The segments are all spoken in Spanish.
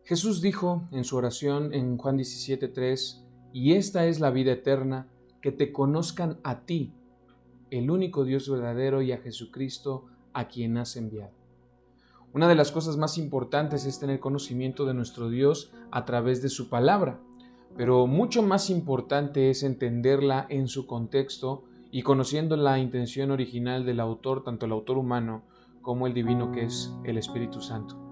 Jesús dijo en su oración en Juan 17:3, y esta es la vida eterna, que te conozcan a ti, el único Dios verdadero, y a Jesucristo, a quien has enviado. Una de las cosas más importantes es tener conocimiento de nuestro Dios a través de su palabra, pero mucho más importante es entenderla en su contexto y conociendo la intención original del autor, tanto el autor humano como el divino que es el Espíritu Santo.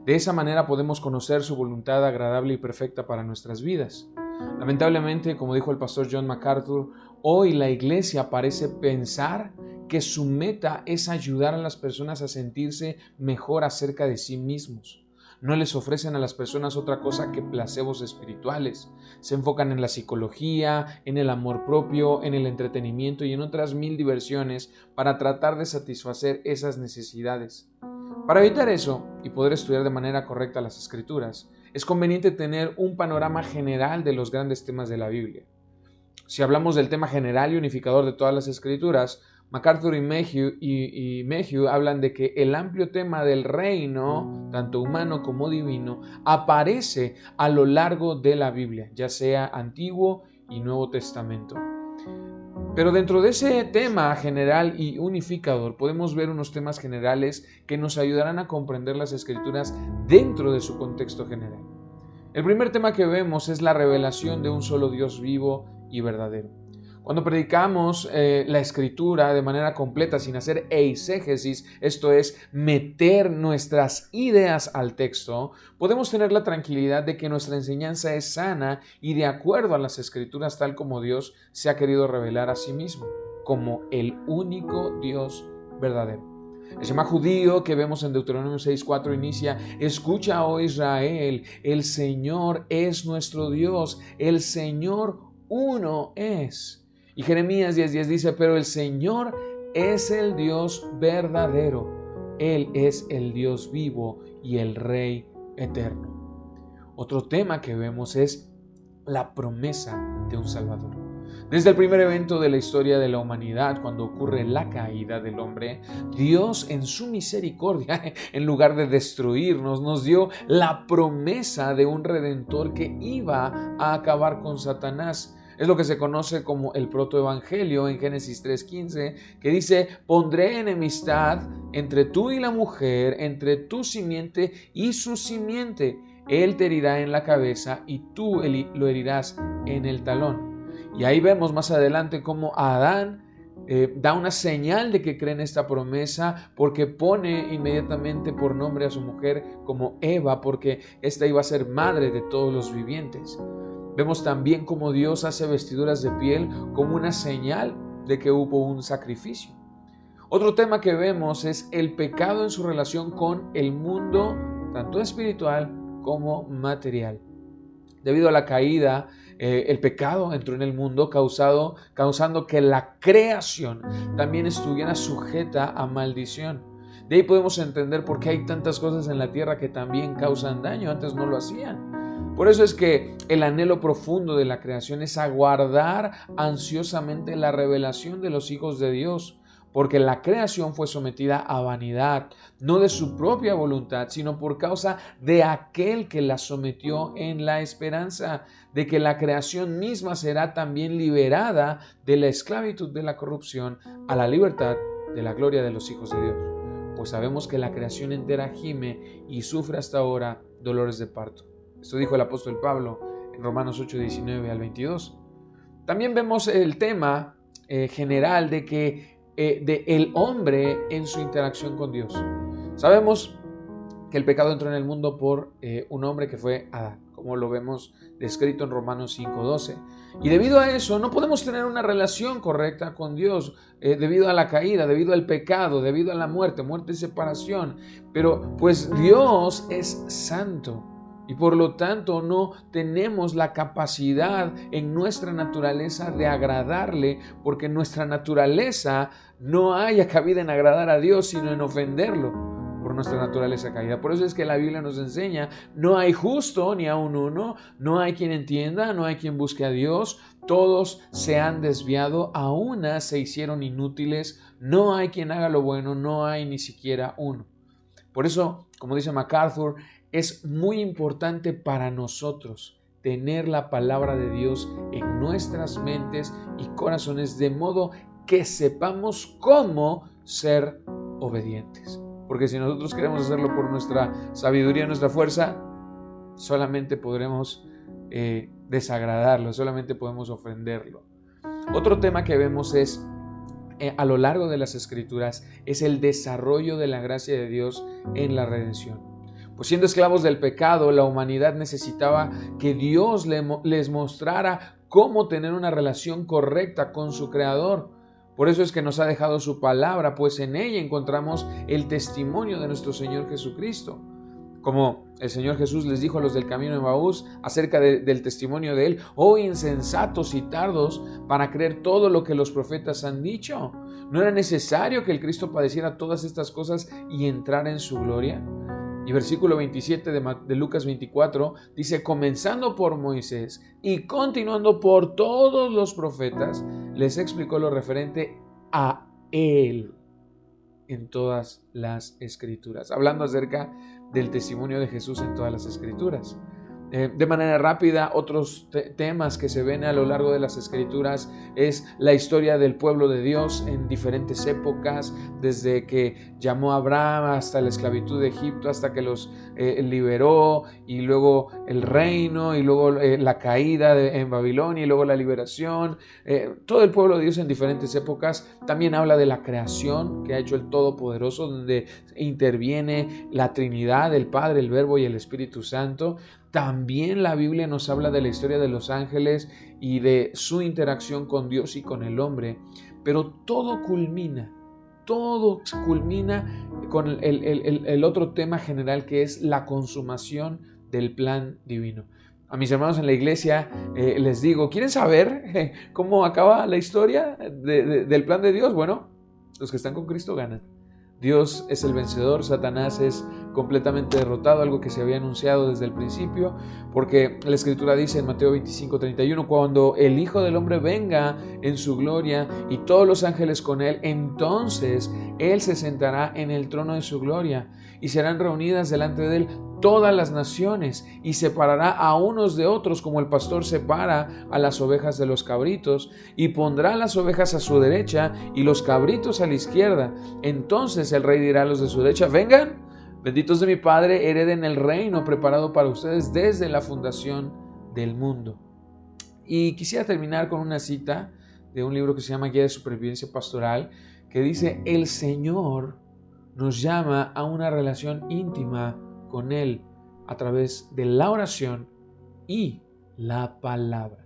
De esa manera podemos conocer su voluntad agradable y perfecta para nuestras vidas. Lamentablemente, como dijo el pastor John MacArthur, hoy la iglesia parece pensar que su meta es ayudar a las personas a sentirse mejor acerca de sí mismos. No les ofrecen a las personas otra cosa que placebos espirituales. Se enfocan en la psicología, en el amor propio, en el entretenimiento y en otras 1000 diversiones para tratar de satisfacer esas necesidades. Para evitar eso y poder estudiar de manera correcta las Escrituras, es conveniente tener un panorama general de los grandes temas de la Biblia. Si hablamos del tema general y unificador de todas las Escrituras, MacArthur y Mayhew hablan de que el amplio tema del reino, tanto humano como divino, aparece a lo largo de la Biblia, ya sea Antiguo y Nuevo Testamento. Pero dentro de ese tema general y unificador podemos ver unos temas generales que nos ayudarán a comprender las Escrituras dentro de su contexto general. El primer tema que vemos es la revelación de un solo Dios vivo y verdadero. Cuando predicamos la Escritura de manera completa, sin hacer eisegesis, esto es, meter nuestras ideas al texto, podemos tener la tranquilidad de que nuestra enseñanza es sana y de acuerdo a las Escrituras tal como Dios se ha querido revelar a sí mismo, como el único Dios verdadero. El Shema judío que vemos en Deuteronomio 6:4 inicia: escucha, oh Israel, el Señor es nuestro Dios, el Señor uno es. Y Jeremías 10:10 dice: pero el Señor es el Dios verdadero, Él es el Dios vivo y el Rey eterno. Otro tema que vemos es la promesa de un Salvador. Desde el primer evento de la historia de la humanidad, cuando ocurre la caída del hombre, Dios en su misericordia, en lugar de destruirnos, nos dio la promesa de un Redentor que iba a acabar con Satanás. Es lo que se conoce como el protoevangelio en Génesis 3:15, que dice: pondré enemistad entre tú y la mujer, entre tu simiente y su simiente. Él te herirá en la cabeza y tú lo herirás en el talón. Y ahí vemos más adelante cómo Adán da una señal de que cree en esta promesa, porque pone inmediatamente por nombre a su mujer como Eva, porque esta iba a ser madre de todos los vivientes. Vemos también cómo Dios hace vestiduras de piel como una señal de que hubo un sacrificio. Otro tema que vemos es el pecado en su relación con el mundo, tanto espiritual como material. Debido a la caída, el pecado entró en el mundo causando que la creación también estuviera sujeta a maldición. De ahí podemos entender por qué hay tantas cosas en la tierra que también causan daño. Antes no lo hacían. Por eso es que el anhelo profundo de la creación es aguardar ansiosamente la revelación de los hijos de Dios. Porque la creación fue sometida a vanidad, no de su propia voluntad, sino por causa de aquel que la sometió, en la esperanza de que la creación misma será también liberada de la esclavitud de la corrupción a la libertad de la gloria de los hijos de Dios. Pues sabemos que la creación entera gime y sufre hasta ahora dolores de parto. Esto dijo el apóstol Pablo en Romanos 8:19 al 22. También vemos el tema general de que de el hombre en su interacción con Dios. Sabemos que el pecado entró en el mundo por un hombre que fue Adán, como lo vemos descrito en Romanos 5:12. Y debido a eso no podemos tener una relación correcta con Dios, debido a la caída, debido al pecado, debido a la muerte y separación. Pero pues Dios es santo. Y por lo tanto no tenemos la capacidad en nuestra naturaleza de agradarle, porque en nuestra naturaleza no haya cabida en agradar a Dios, sino en ofenderlo por nuestra naturaleza caída. Por eso es que la Biblia nos enseña: no hay justo ni aun uno, no hay quien entienda, no hay quien busque a Dios, todos se han desviado, a una se hicieron inútiles, no hay quien haga lo bueno, no hay ni siquiera uno. Por eso, como dice MacArthur, es muy importante para nosotros tener la palabra de Dios en nuestras mentes y corazones, de modo que sepamos cómo ser obedientes. Porque si nosotros queremos hacerlo por nuestra sabiduría, nuestra fuerza, solamente podremos desagradarlo, solamente podemos ofenderlo. Otro tema que vemos es, a lo largo de las Escrituras, es el desarrollo de la gracia de Dios en la redención. Pues siendo esclavos del pecado, la humanidad necesitaba que Dios les mostrara cómo tener una relación correcta con su Creador. Por eso es que nos ha dejado su palabra, pues en ella encontramos el testimonio de nuestro Señor Jesucristo. Como el Señor Jesús les dijo a los del camino de Emaús acerca del testimonio de Él: oh insensatos y tardos para creer todo lo que los profetas han dicho. ¿No era necesario que el Cristo padeciera todas estas cosas y entrara en su gloria? Y versículo 27 de Lucas 24 dice: comenzando por Moisés y continuando por todos los profetas, les explicó lo referente a Él en todas las Escrituras, hablando acerca del testimonio de Jesús en todas las Escrituras. De manera rápida, otros temas que se ven a lo largo de las Escrituras es la historia del pueblo de Dios en diferentes épocas, desde que llamó a Abraham hasta la esclavitud de Egipto, hasta que los liberó, y luego el reino, y luego la caída en Babilonia, y luego la liberación. Todo el pueblo de Dios en diferentes épocas. También habla de la creación que ha hecho el Todopoderoso, donde interviene la Trinidad, el Padre, el Verbo y el Espíritu Santo. También la Biblia nos habla de la historia de los ángeles y de su interacción con Dios y con el hombre, pero todo culmina con el otro tema general, que es la consumación del plan divino. A mis hermanos en la iglesia les digo: ¿quieren saber cómo acaba la historia del plan de Dios? Bueno, los que están con Cristo ganan. Dios es el vencedor, Satanás es completamente derrotado, algo que se había anunciado desde el principio, porque la Escritura dice en Mateo 25:31: cuando el Hijo del Hombre venga en su gloria y todos los ángeles con él, entonces Él se sentará en el trono de su gloria y serán reunidas delante de Él todas las naciones, y separará a unos de otros como el pastor separa a las ovejas de los cabritos, y pondrá las ovejas a su derecha y los cabritos a la izquierda. Entonces el rey dirá a los de su derecha: vengan, benditos de mi Padre, hereden el reino preparado para ustedes desde la fundación del mundo. Y quisiera terminar con una cita de un libro que se llama Guía de Supervivencia Pastoral, que dice: el Señor nos llama a una relación íntima con Él a través de la oración y la palabra.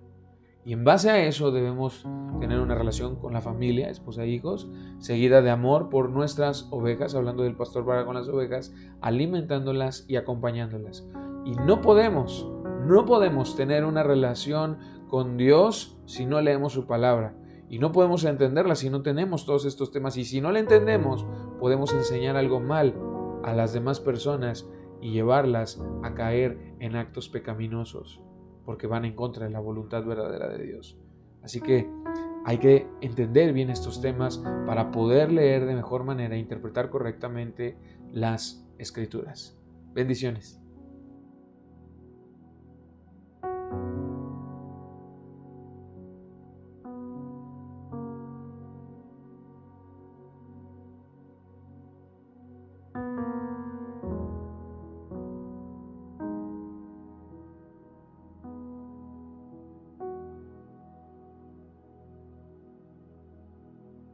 Y en base a eso debemos tener una relación con la familia, esposa e hijos, seguida de amor por nuestras ovejas, hablando del pastor para con las ovejas, alimentándolas y acompañándolas. Y no podemos tener una relación con Dios si no leemos su palabra. Y no podemos entenderla si no tenemos todos estos temas. Y si no la entendemos, podemos enseñar algo mal a las demás personas y llevarlas a caer en actos pecaminosos, porque van en contra de la voluntad verdadera de Dios. Así que hay que entender bien estos temas para poder leer de mejor manera e interpretar correctamente las Escrituras. Bendiciones.